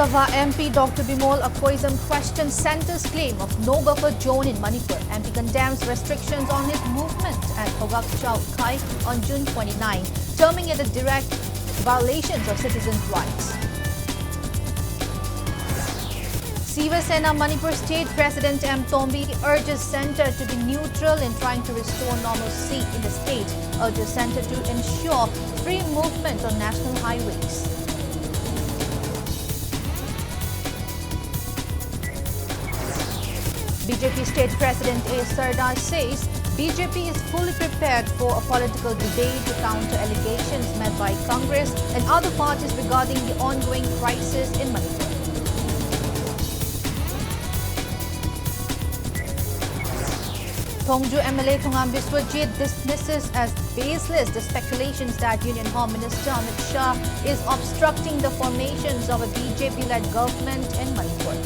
Sabha MP Dr. Bimol Akoizam questions centre's claim of no buffer zone in Manipur. MP condemns restrictions on his movement at Hogak Chau Khai on June 29, terming it a direct violation of citizens' rights. Siva Sena Manipur State President M. Tombi urges centre to be neutral in trying to restore normalcy in the state, urges centre to ensure free movement on national highways. BJP State President A. Sardar says BJP is fully prepared for a political debate to counter allegations made by Congress and other parties regarding the ongoing crisis in Manipur. Thongju MLA Thongam Biswajit dismisses as baseless the speculations that Union Home Minister Amit Shah is obstructing the formations of a BJP-led government in Manipur.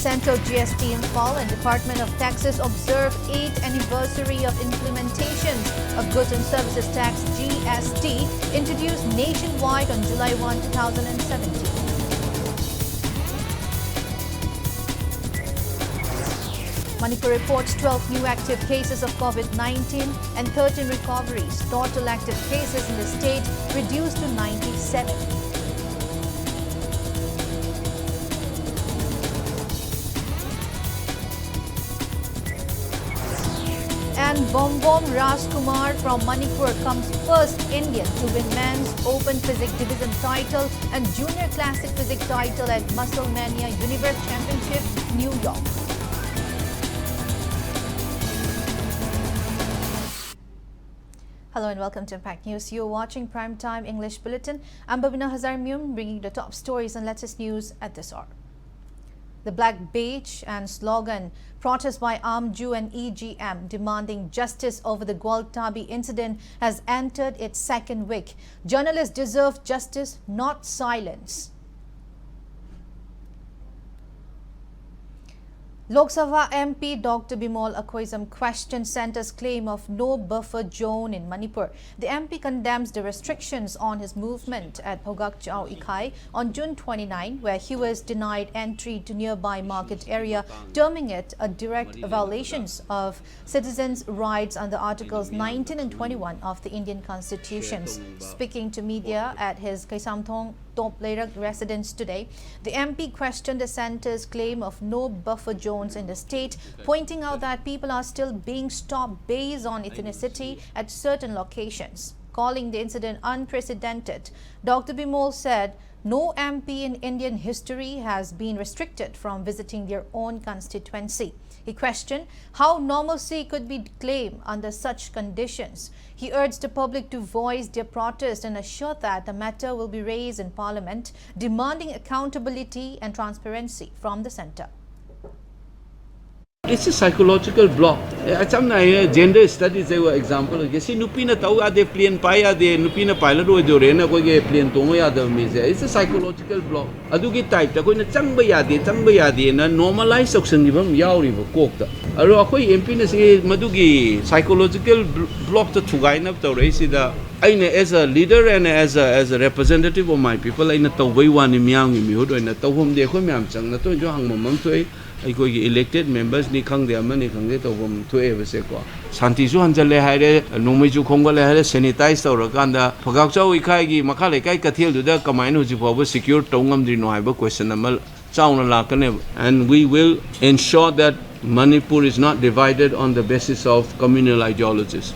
Central GST Impal and Department of Taxes observe 8th anniversary of implementation of Goods and Services Tax GST introduced nationwide on July 1, 2017. Manipur reports 12 new active cases of COVID-19 and 13 recoveries. Total active cases in the state reduced to 97. And Bombom Rajkumar from Manipur comes first Indian to win men's Open Physics Division title and Junior Classic Physics title at Musclemania Universe Championship, New York. Hello and welcome to Impact News. You're watching Primetime English Bulletin. I'm BABINA HAJARIMAYUM bringing the top stories and latest news at this hour. The Black Badge and slogan protest by AMJU and EGM demanding justice over the Gwaltabi incident has entered its second week. Journalists deserve justice, not silence. Lok Sabha MP Dr. Bimol Akoizam questioned centre's claim of no buffer zone in Manipur. The MP condemns the restrictions on his movement at Hogak Chau Khai on June 29, where he was denied entry to nearby market area, terming it a direct violation of citizens' rights under Articles 19 and 21 of the Indian Constitution. Speaking to media at his Kaisamthong Top Lerak residence today, the MP questioned the centre's claim of no buffer zones in the state, pointing out that people are still being stopped based on ethnicity at certain locations. Calling the incident unprecedented, Dr. Bimol said no MP in Indian history has been restricted from visiting their own constituency. He questioned how normalcy could be claimed under such conditions. He urged the public to voice their protest and assured that the matter will be raised in Parliament, demanding accountability and transparency from the centre. It's a psychological block. Some gender studies they were example. You see, nupina tau ade plane paya de nupina pilot o jorena ko ge plane tongo ya da mise. It's a psychological block. Adugi type ta koi na changba ya de na normalize section ni bam yauri ba kok ta. Aro akoi MP na se madugi psychological block ta thugai na ta rei si da. Aina as a leader and as a representative of my people aina tawai wani myang mi ho do na tawhom de ko myam chang na to jo hang mom toi elected members ni khang de amani khang de tawom to eve se ko santi su hanjale haire nomai ju khongole haire sanitize tawra kanda phagak chau ikhai gi makhale kai kathel du da kamain huji phaw secure tongam dri no haiba question amal chauna la kane, and we will ensure that Manipur is not divided on the basis of communal ideologies.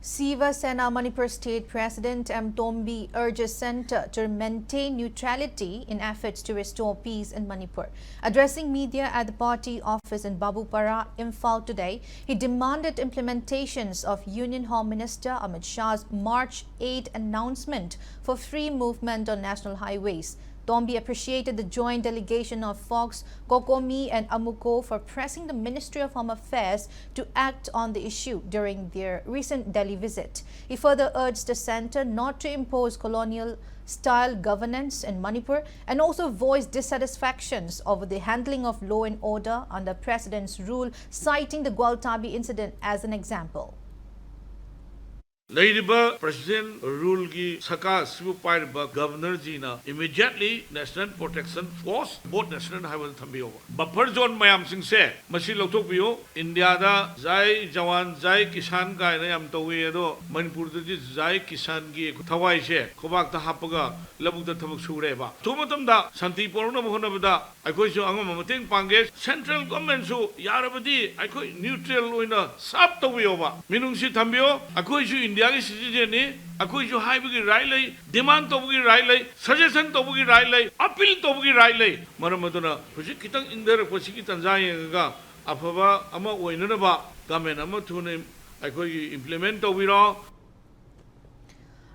Siva Sena Manipur State President M. Tombi urges centre to maintain neutrality in efforts to restore peace in Manipur. Addressing media at the party office in Babupara, Imphal today, he demanded implementations of Union Home Minister Amit Shah's March 8 announcement for free movement on national highways. Tombi appreciated the joint delegation of Fox, Kokomi and Amuko for pressing the Ministry of Home Affairs to act on the issue during their recent Delhi visit. He further urged the centre not to impose colonial-style governance in Manipur and also voiced dissatisfactions over the handling of law and order under President's rule, citing the Gwaltabi incident as an example. Ladiba President rule gi saka sibu pairiba Governor Jina immediately National Protection Force both national highway thambiyo. Buffer zone mayam sing se masi loktok biyo India da Jai Jawan Jai Kisan ka na yam tawi do Manipur da Jai Kisan gi thawai se kobak ta hapaga labuk da thamuk sure ba. Tumatam da Santi Porna mohona bada akoi so angam mating pange central government so yarabadi akoi neutral oina sab tawiyo ba. Minung si thambiyo akoi so India की citizen ने अकोई जो high बगी राय लाई demand तो बगी राय लाई suggestion तो बगी राय लाई appeal तो बगी राय लाई मर मदना कुछ कितंग इंदर कुछ की तंजाएगा अफवा अमा ओइनना बा गवर्नमेंट अमा थुने अकोई implement तो बिरो.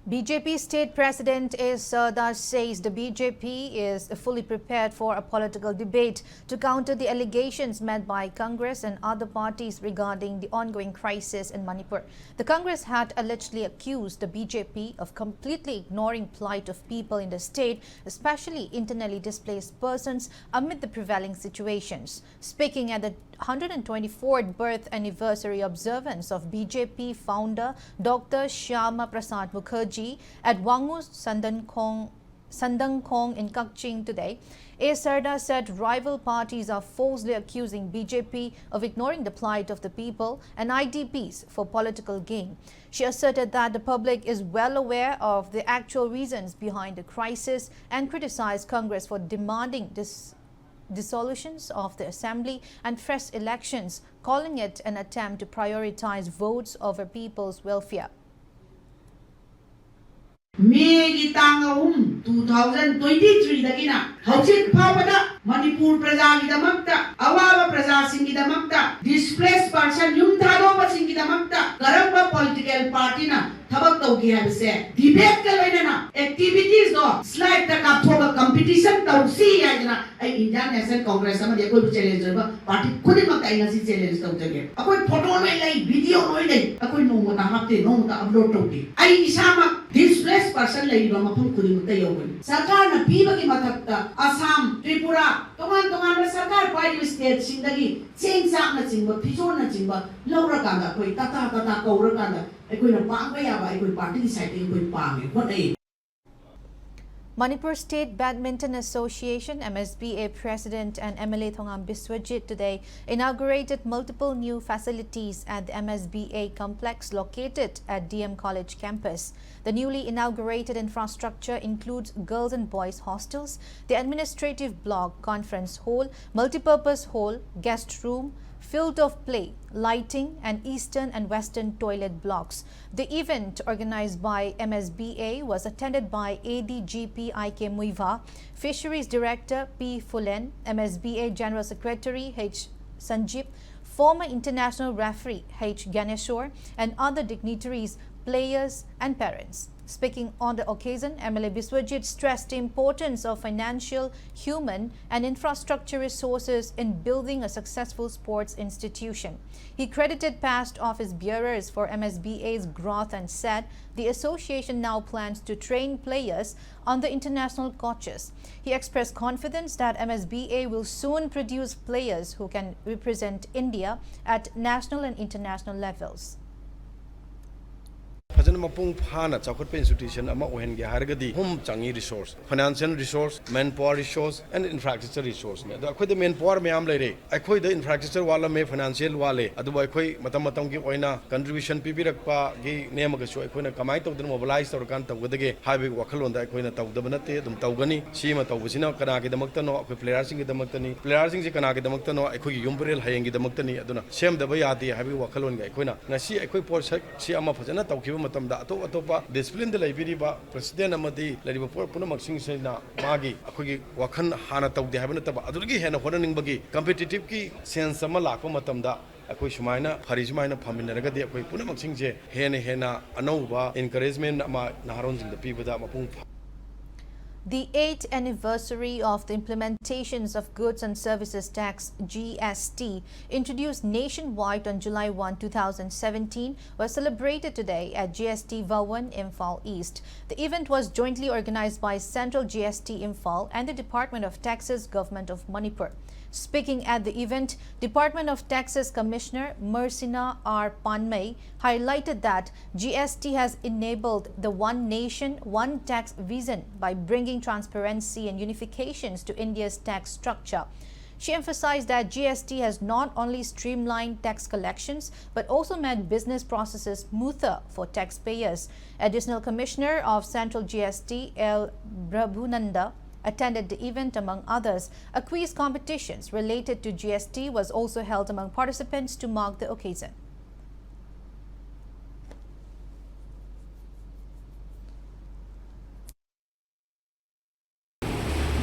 BJP State President A. Sardar says the BJP is fully prepared for a political debate to counter the allegations made by Congress and other parties regarding the ongoing crisis in Manipur. The Congress had allegedly accused the BJP of completely ignoring plight of people in the state, especially internally displaced persons, amid the prevailing situations. Speaking at the 124th birth anniversary observance of BJP founder Dr. Shyama Prasad Mukherjee at Wangu Sandangkhong in Kakching today, A. Sardar said rival parties are falsely accusing BJP of ignoring the plight of the people and IDPs for political gain. She asserted that the public is well aware of the actual reasons behind the crisis and criticized Congress for demanding dissolutions of the assembly and fresh elections, calling it an attempt to prioritize votes over people's welfare. May 2023 dakina hajit phawada Manipur praja gidamakta awaba praja singidamakta displaced person yum thado singidamakta karamba political party na thabak tawgi habse debate ka lainana activities do slide ta kapthoga competition tawsi yajna ai Indian National Congress ama dekoi challenge ba party khudima ka ina si challenge tawjage akoi photo lai video lai akoi no mota hapte no mota upload tawti ai isama displaced person lai ba mafam khudimta yawin sarkar na piba ki mathakta Assam Tripura tongan sarkar pai state sindagi change na chingba phizor na chingba laura kanda koi tata kaura kanda ekoi na pangba ya ba ekoi party deciding koi pange what ai. Manipur State Badminton Association MSBA President and MLA Thongam Biswajit today inaugurated multiple new facilities at the MSBA complex located at DM College campus. The newly inaugurated infrastructure includes girls and boys hostels, the administrative block, conference hall, multipurpose hall, guest room, field of play, lighting, and eastern and western toilet blocks. The event, organized by MSBA, was attended by ADGP IK Muiva, Fisheries Director P. Fulen, MSBA General Secretary H. Sanjip, former international referee H. Ganeshwar, and other dignitaries, players, and parents. Speaking on the occasion, MLA Biswajit stressed the importance of financial, human, and infrastructure resources in building a successful sports institution. He credited past office bearers for MSBA's growth and said the association now plans to train players under international coaches. He expressed confidence that MSBA will soon produce players who can represent India at national and international levels. Fajana mapung phana chakot pe institution ama ohen ge hargadi hum changi resource financial resource manpower resource and infrastructure resource me da khoi de manpower me am lai re akhoi de infrastructure wala me financial wale adu bai khoi matam gi oina contribution pi birakpa gi nem ga so akhoi na kamai to den mobilize tor kan taw de ge haibi wakhalon da akhoi na taw da banate dum tawgani si ma taw busina kana gi damakta no akhoi players sing gi damakta ni players sing ji kana gi damakta no akhoi gi yumbrel hayeng gi damakta ni aduna sem da ba yadi haibi wakhalon ga akhoi na ngasi akhoi por si ama phajana taw ki matamda atopa discipline de laibiriba president amadi lariba punamak sing sena magi akhoi wakhan hana tawde habana taba adugi hena horaning bagi competitive ki sense ama lakpa matamda akhoi sumaina pharijmaina phaminaragadi akhoi punamak sing je hena anauba encouragement ama naharon jing da pibada mapung. The 8th anniversary of the implementations of Goods and Services Tax (GST), introduced nationwide on July 1, 2017, was celebrated today at GST Bhawan, Imphal East. The event was jointly organized by Central GST Imphal and the Department of Taxes, Government of Manipur. Speaking at the event, Department of Taxes Commissioner Mersina R. Panmay highlighted that GST has enabled the One Nation, One Tax vision by bringing transparency and unifications to India's tax structure. She emphasized that GST has not only streamlined tax collections but also made business processes smoother for taxpayers. Additional Commissioner of Central GST L. Brabhunanda attended the event. Among others, a quiz competitions related to GST was also held among participants to mark the occasion.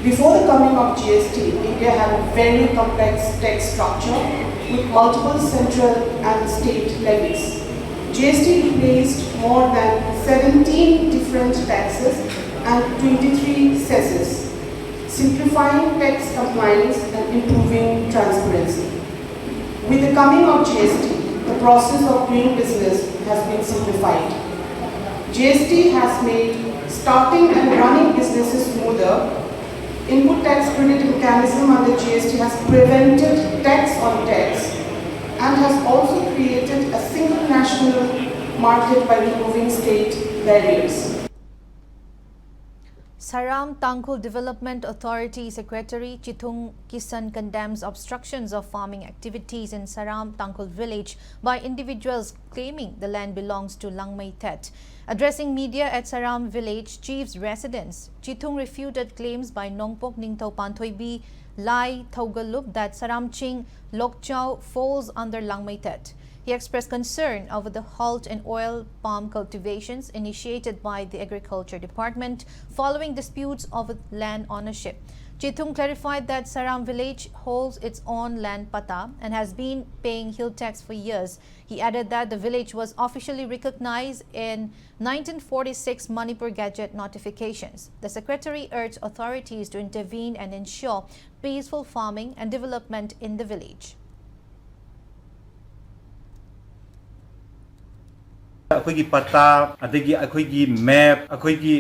Before the coming of GST, India had a very complex tax structure with multiple central and state levies. GST replaced more than 17 different taxes and 23 cesses, simplifying tax compliance and improving transparency. With the coming of GST, the process of doing business has been simplified. GST has made starting and running businesses smoother. Input tax credit mechanism under GST has prevented tax on tax and has also created a single national market by removing state barriers. Saram Tangkhul Development Authority Secretary Chithung Kisan condemns obstructions of farming activities in Saram Tangkhul village by individuals claiming the land belongs to Langmai Thet. Addressing media at Saram village chief's residence, Chithung refuted claims by Nongpok Ningthau Panthoibi Lai Thogalup that Saram Ching Lokchau falls under Langmai Thet. He expressed concern over the halt in oil palm cultivations initiated by the Agriculture Department following disputes over land ownership. Chithung clarified that Saram village holds its own land pata and has been paying hill tax for years. He added that the village was officially recognized in 1946 Manipur Gazette notifications. The secretary urged authorities to intervene and ensure peaceful farming and development in the village. अखोगी पता अदगी अखोगी map अखोगी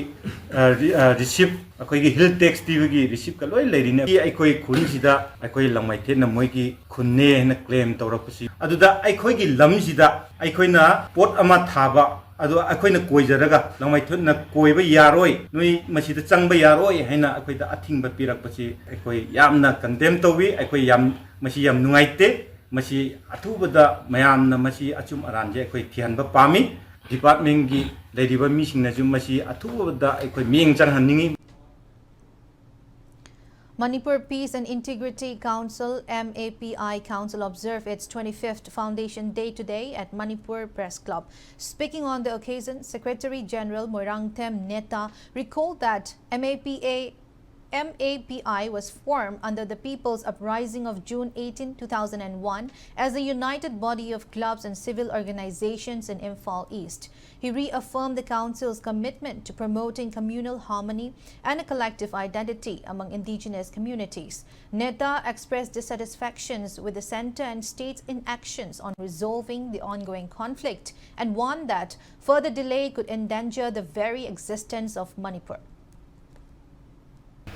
receipt अखोगी हिल tax दिबगी receipt का लोय लेरिने अखोई खुनसिदा अखोई लंगमाइथे न मोइगी खुन्ने न claim तौरपसि अदुदा अखोगी लमसिदा अखोइना pot अमा थाबा अदु अखोइना कोइजरगा लंगमाइथे न कोइबा यारोय नोइ मसिदा चंगबा यारोय हैना अखोइदा अथिंबा पिरकपसि अखोइ यामना कंडेम तौबी अखोइ याम मसि याम नुंगाइते मसी अथुबदा मयामना मसी अचुम अरानजे अखोइ थिहनबा पामी डिपार्टमेंट की लेरिबा मिसिंगनाजु मसी अथुबदा अखोइ Ming चंगहनिंगी. Manipur Peace and Integrity Council (MAPI) Council observed its 25th Foundation Day today at Manipur Press Club. Speaking on the occasion, Secretary General Moirangthem Neta recalled that MAPI was formed under the People's Uprising of June 18, 2001 as a united body of clubs and civil organizations in Imphal East. He reaffirmed the Council's commitment to promoting communal harmony and a collective identity among indigenous communities. Neta expressed dissatisfactions with the centre and state's inactions on resolving the ongoing conflict and warned that further delay could endanger the very existence of Manipur.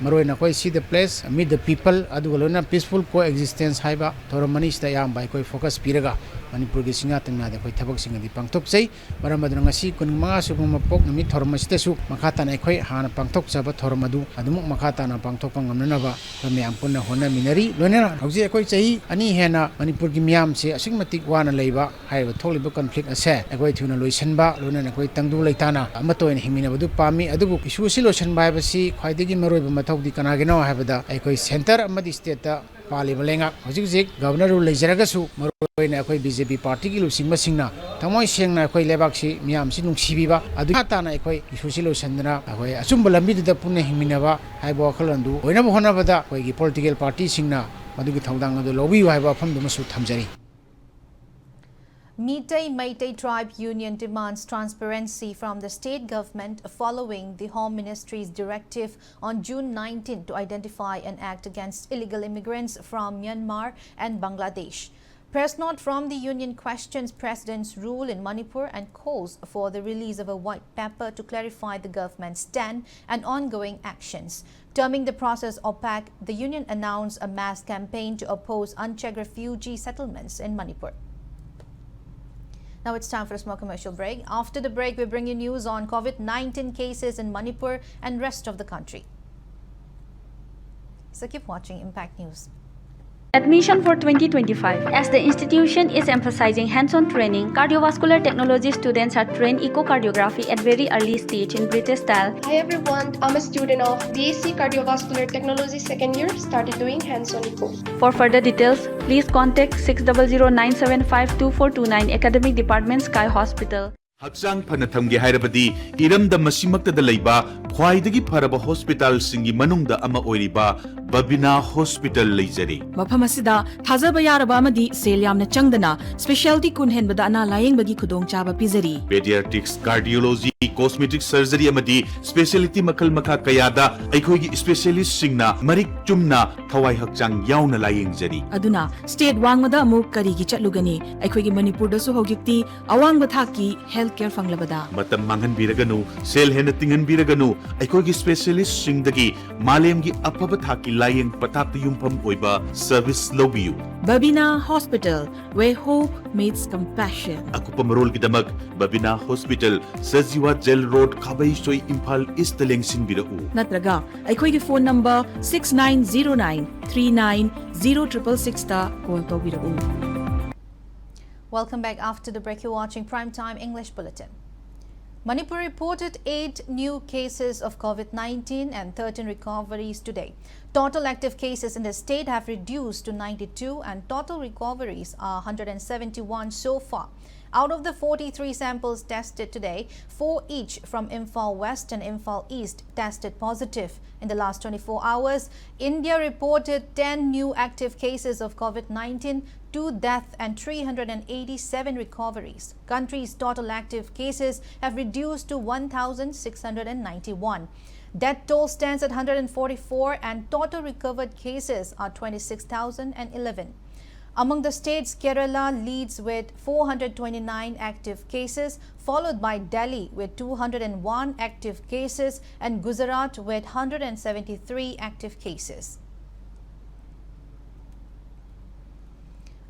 Maroina koi see the place amid the people adugolona peaceful coexistence haiba thoromani sta yam bai koi focus piraga Manipur gi singa tangna de koi thabak singa di pangthok sei maramadra ngasi kunma suguma pok nami thoromasti su makhata na koi hana pangthok chaba thoromadu adumuk makhata na pangthok pangamna ba kami ampuna hona minari lonena hauji koi chei ani hena Manipur gi miam se asingmatik wana leiba haiba tholiba conflict ase koi thuna loisanba lonena koi tangdu leitana amato en himina badu pami adubu issue si loisanba ba si khwaidigi maroi Tauti Kanagino Habada, a center of the state, Palibalenga, Hozik, Governor Lezeragasu, Maroina, BJP party, Lusimasina, Tamoy Singna, Lebaxi, Miam Sinum Sibiba, Adukatana, Susilo Sandra, Asumbalamid the Pune Himinava, Haibo Kalandu, whenever Honavada, political party Singna, Madukatang, the lobby, I have from the Masu Tamjari. Meitei Tribe Union demands transparency from the state government following the Home Ministry's directive on June 19 to identify and act against illegal immigrants from Myanmar and Bangladesh. Press note from the union questions President's rule in Manipur and calls for the release of a white paper to clarify the government's stand and ongoing actions. Terming the process opaque, the union announced a mass campaign to oppose unchecked refugee settlements in Manipur. Now it's time for a small commercial break. After the break, we bring you news on COVID-19 cases in Manipur and rest of the country. So keep watching Impact News. Admission for 2025. As the institution is emphasizing hands-on training, cardiovascular technology students are trained echocardiography at very early stage in British style. Hi everyone, I'm a student of BSc Cardiovascular Technology second year, started doing hands-on echo. For further details, please contact 600-975-2429 Academic Department, Sky Hospital. Hakchang Panatamgi Hairabadi, Iram the Masimakta the Laiba, Khwaidagi Paraba Hospital Singi Manungda Ama Oiriba, BABINA Hospital Lizari. Mapamasida, Hazaba Yarabamadi, Selyam Changdana, Specialty Kunhen Badana Lying Bagi Kudong Chaba Pizari. Pediatrics, Cardiology, Cosmetic Surgery Amadi, Specialty Makal Maka Kayada, Aikogi Specialist Singna, Marik Chumna, Hawai Hakchang Yauna Lying Zari. Aduna, State Wangmada Muk Karigi Chatlugani, Aikogi Manipur Dasu Hogikti, Awang Bataki, Healthcare Fanglabada. Matam Mangan Biraganu, Sel Henatingan Biraganu, Aikogi Specialist Singdagi, Malemgi Apabataki Lying Patati Yumpam Oiba, Service Lobiu. BABINA Hospital, where hope meets compassion. Akupamarol Gidamag, BABINA Hospital, Saziwa Gel Road, Kabay Soy Impal Istaleng Sinbirau. Natraga, Aikogi phone number 6909-390666 ta call to Birau. Welcome back. After the break, you're watching Primetime English Bulletin. Manipur reported 8 new cases of COVID-19 and 13 recoveries today. Total active cases in the state have reduced to 92 and total recoveries are 171 so far. Out of the 43 samples tested today, 4 each from Imphal West and Imphal East tested positive. In the last 24 hours, India reported 10 new active cases of COVID-19, 2 deaths and 387 recoveries. Country's total active cases have reduced to 1,691. Death toll stands at 144 and total recovered cases are 26,011. Among the states, Kerala leads with 429 active cases, followed by Delhi with 201 active cases and Gujarat with 173 active cases.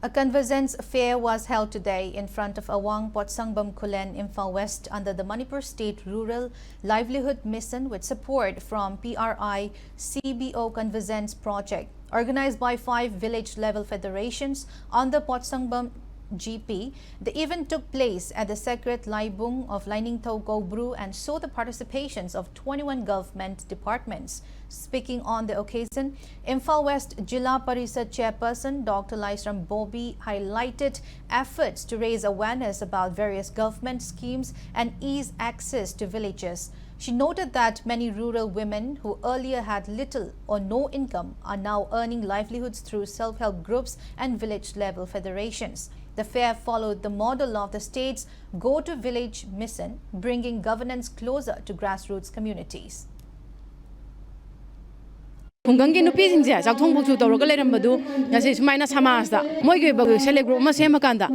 A convergence fair was held today in front of Awang Potsangbam Kulen, Imphal West under the Manipur State Rural Livelihood Mission with support from PRI CBO Convergence Project. Organized by 5 village-level federations under Potsangbam GP, the event took place at the Secret Laibung of Lainingtho Gobru and saw the participations of 21 government departments. Speaking on the occasion, Imphal West Jilla Parishad Chairperson Dr. Laisram Bobby highlighted efforts to raise awareness about various government schemes and ease access to villages. She noted that many rural women who earlier had little or no income are now earning livelihoods through self-help groups and village-level federations. The fair followed the model of the state's Go to Village mission, bringing governance closer to grassroots communities. Hungangi nupi singje jakthong bokchu tawraga leirambadu ngasi sumaina samajda moigi oiba select group ma semakanda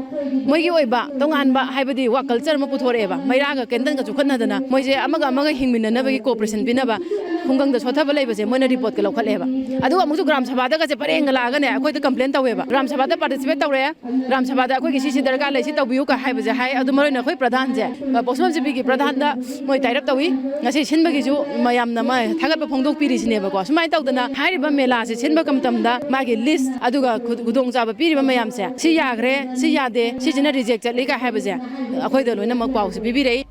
moigi oiba tonganba haibadi wa culture ma puthoreba mairaga kendan ga chukhanadana moije amaga hingminanabagi cooperation binaba hungang da sothaba leibase moina report ka lokhaleba adu amuju gram sabha da ga je pareng la ga ne akoi da complain taweba gram sabha da participate tawre gram sabha da akoi gi sisi darga leisi tawbiu ka haibaje hai adu maroi na khoi pradhan je posmal jibi gi pradhan da moi tairap tawi ngasi sinbagi ju mayam na mai thagat ba phongdok piri sineba ko sumai tawdana Hariba Mela Sinba Kamtamda, Magi list, Aduga Gudongza, Piri Mayamsa, Si Yagre, Si Yade, Si Jena rejected Liga Habaza, Akoidaluna Makwaus, Bibire.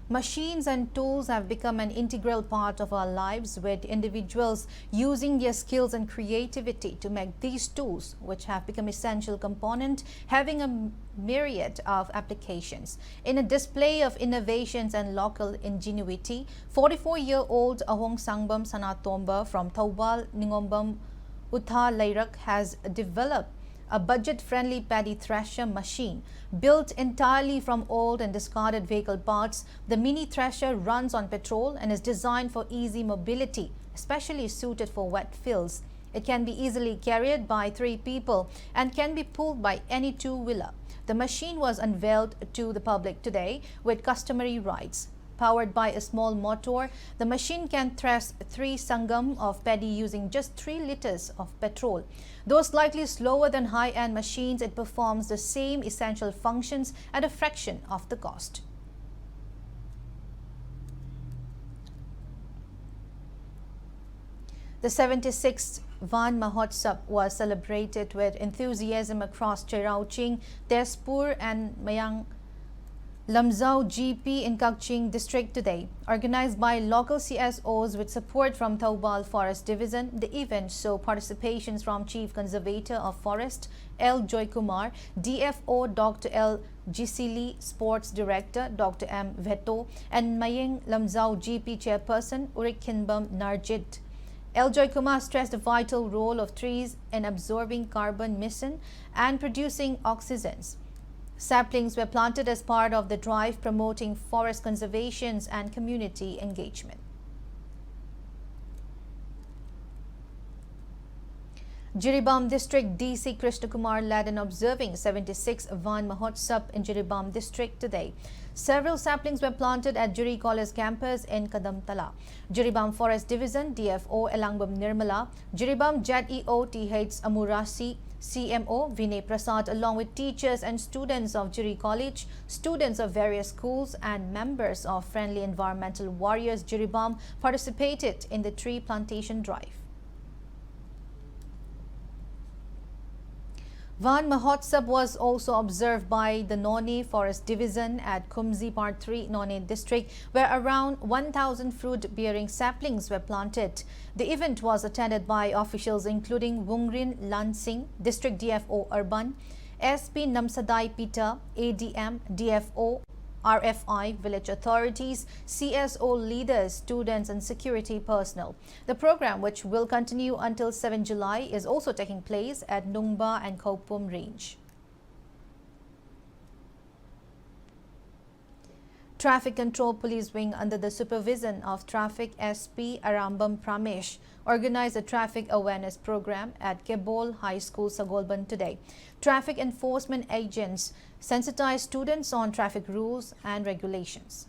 Machines and tools have become an integral part of our lives, with individuals using their skills and creativity to make these tools, which have become essential component, having a myriad of applications. In a display of innovations and local ingenuity, 44-year-old Ahong Sangbam Sanatomba from Thobal Ningombam Utha Lairak has developed a budget-friendly paddy thresher machine. Built entirely from old and discarded vehicle parts, the mini thresher runs on petrol and is designed for easy mobility, especially suited for wet fields. It can be easily carried by 3 people and can be pulled by any two-wheeler. The machine was unveiled to the public today with customary rides. Powered by a small motor, the machine can thresh 3 sangam of paddy using just 3 liters of petrol. Though slightly slower than high-end machines, it performs the same essential functions at a fraction of the cost. The 76th Van Mahotsav was celebrated with enthusiasm across Cherauching, Tezpur and Mayang Lamzau GP in Kakching district today. Organized by local CSOs with support from Taubal Forest Division, the event saw participations from Chief Conservator of Forest L. Joy Kumar, DFO Dr. L. Gisili, Sports Director Dr. M. Veto, and Mayang Lamzau GP Chairperson Urik Kinbam Narjit. L. Joy Kumar stressed the vital role of trees in absorbing carbon emission and producing oxygens. Saplings were planted as part of the drive promoting forest conservation and community engagement. Jiribam District DC Krishna Kumar led an observing 76th Van Mahotsav in Jiribam District today. Several saplings were planted at Juri College campus in Kadamtala. Jiribam Forest Division DFO Elangbam Nirmala, Jiribam ZEO TH Amurasi, CMO Vinay Prasad along with teachers and students of Juri College, students of various schools and members of Friendly Environmental Warriors Jiribam participated in the tree plantation drive. Van Mahotsav was also observed by the None Forest Division at Kumzi Part 3 None District, where around 1,000 fruit-bearing saplings were planted. The event was attended by officials including Wungrin Lansing, District DFO Urban, SP Namsadai Pita, ADM, DFO, RFI, village authorities, CSO leaders, students and security personnel. The program, which will continue until 7 July, is also taking place at Nungba and Kopum Range. Traffic Control Police Wing under the supervision of Traffic SP Arambam Pramesh organized a traffic awareness program at Kebol High School, Sagolban today. Traffic enforcement agents sensitized students on traffic rules and regulations.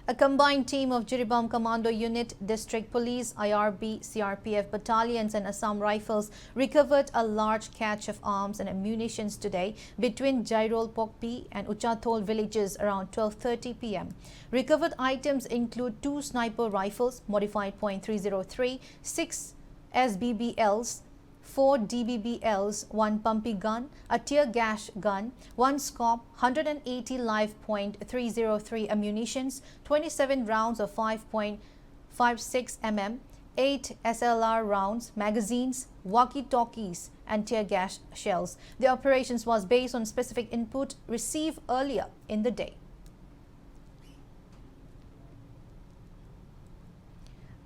A combined team of Jiribam Commando Unit, District Police, IRB, CRPF battalions and Assam Rifles recovered a large catch of arms and ammunition today between Jairol Pokpi and Uchathol villages around 12:30 p.m. Recovered items include 2 sniper rifles, modified .303, 6 SBBLs, 4 DBBLs, 1 pumpy gun, a tear gas gun, 1 scope, 180 live .303 ammunitions, 27 rounds of 5.56 mm, 8 SLR rounds, magazines, walkie-talkies and tear gas shells. The operations was based on specific input received earlier in the day.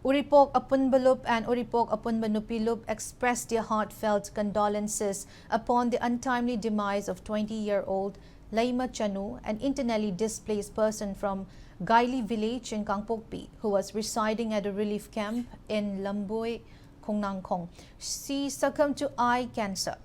Uripok Apunbalup and Uripok Apunbanupilup expressed their heartfelt condolences upon the untimely demise of 20-year-old Laima Chanu, an internally displaced person from Gaili village in Kangpokpi, who was residing at a relief camp in Lamboy, Kongnangkong. She succumbed to eye cancer.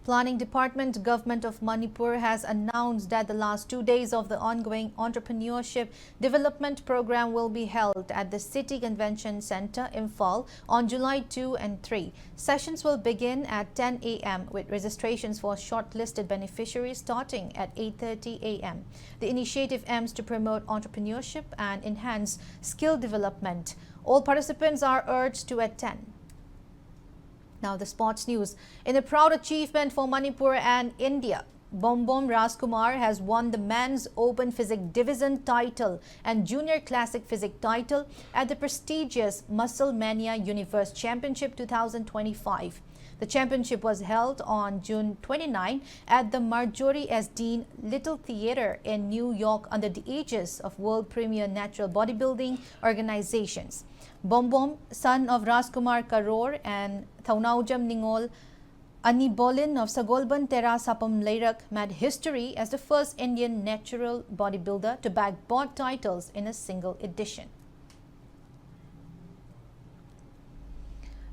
Planning Department, Government of Manipur has announced that the last 2 days of the ongoing Entrepreneurship Development Program will be held at the City Convention Center, Imphal, on July 2 and 3. Sessions will begin at 10 a.m. with registrations for shortlisted beneficiaries starting at 8:30 a.m. The initiative aims to promote entrepreneurship and enhance skill development. All participants are urged to attend. Now the sports news. In a proud achievement for Manipur and India, Bombom Rajkumar has won the Men's Open Physics Division title and Junior Classic Physics title at the prestigious Muscle Mania Universe Championship 2025. The championship was held on June 29 at the Marjorie S. Dean Little Theatre in New York under the aegis of world premier natural bodybuilding organizations. Bom Bom, son of Rajkumar Karor and Thaunaujam Ningol Anibolin of Sagolban Tera Sapam Leirak made history as the first Indian natural bodybuilder to bag both titles in a single edition.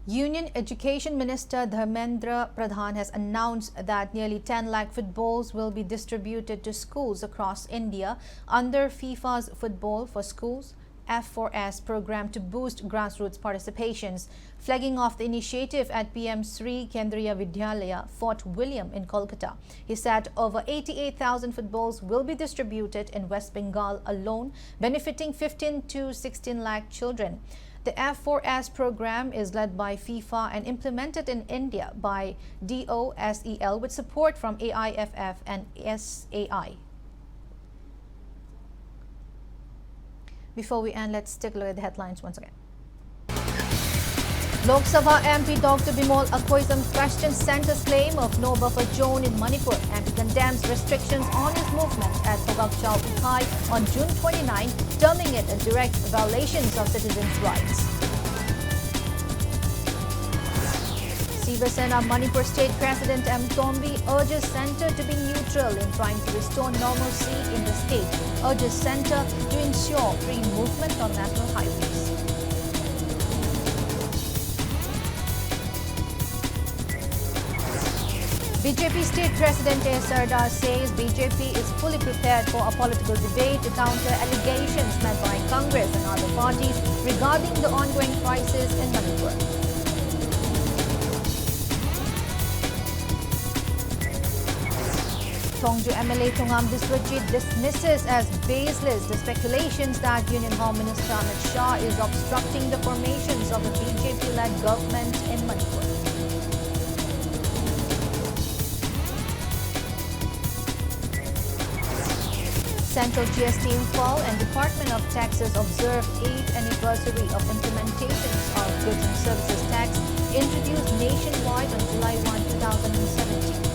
Union Education Minister Dharmendra Pradhan has announced that nearly 10 lakh footballs will be distributed to schools across India under FIFA's Football for Schools F4S program to boost grassroots participations, flagging off the initiative at PM Sri Kendriya Vidyalaya, Fort William in Kolkata. He said over 88,000 footballs will be distributed in West Bengal alone, benefiting 15 to 16 lakh children. The F4S program is led by FIFA and implemented in India by DOSEL with support from AIFF and SAI. Before we end, let's take a look at the headlines once again. Lok Sabha MP Dr. Bimol Akhoisam questions Centre's claim of no buffer zone in Manipur. MP condemns restrictions on his movement at Phogakchau Ikai on June 29, terming it a direct violation of citizens' rights. Siva Sena Manipur State President M. Tombi urges Centre to be neutral in trying to restore normalcy in the state, urges Centre to ensure free movement on national highways. BJP State President A. Sardar says BJP is fully prepared for a political debate to counter allegations made by Congress and other parties regarding the ongoing crisis in Manipur. Tongju MLA Tongam Biswajit dismisses as baseless the speculations that Union Home Minister Amit Shah is obstructing the formations of a BJP-led government in Manipur. Central GST Info and Department of Taxes observed 8th anniversary of implementations of Goods and Services Tax introduced nationwide on July 1, 2017.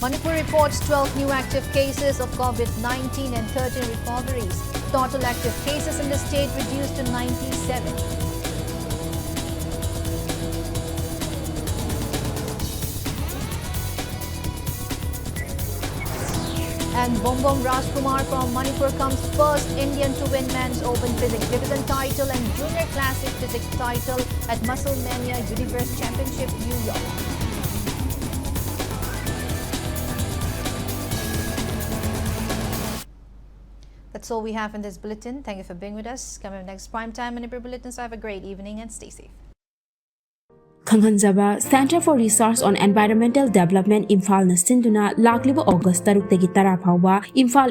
Manipur reports 12 new active cases of COVID-19 and 13 recoveries. Total active cases in the state reduced to 97. And Bombom Rajkumar from Manipur comes first Indian to win men's Open Physics Division title and Junior Classic Physics title at Musclemania Universe Championship, New York. That's all we have in this bulletin. Thank you for being with us. Coming up next, Primetime Manipur Bulletin. So have a great evening and stay safe. Khanghanjaba Center for Research on Environmental Development Imphal na sinduna lakliba August 6 tagi 10 phawba Imphal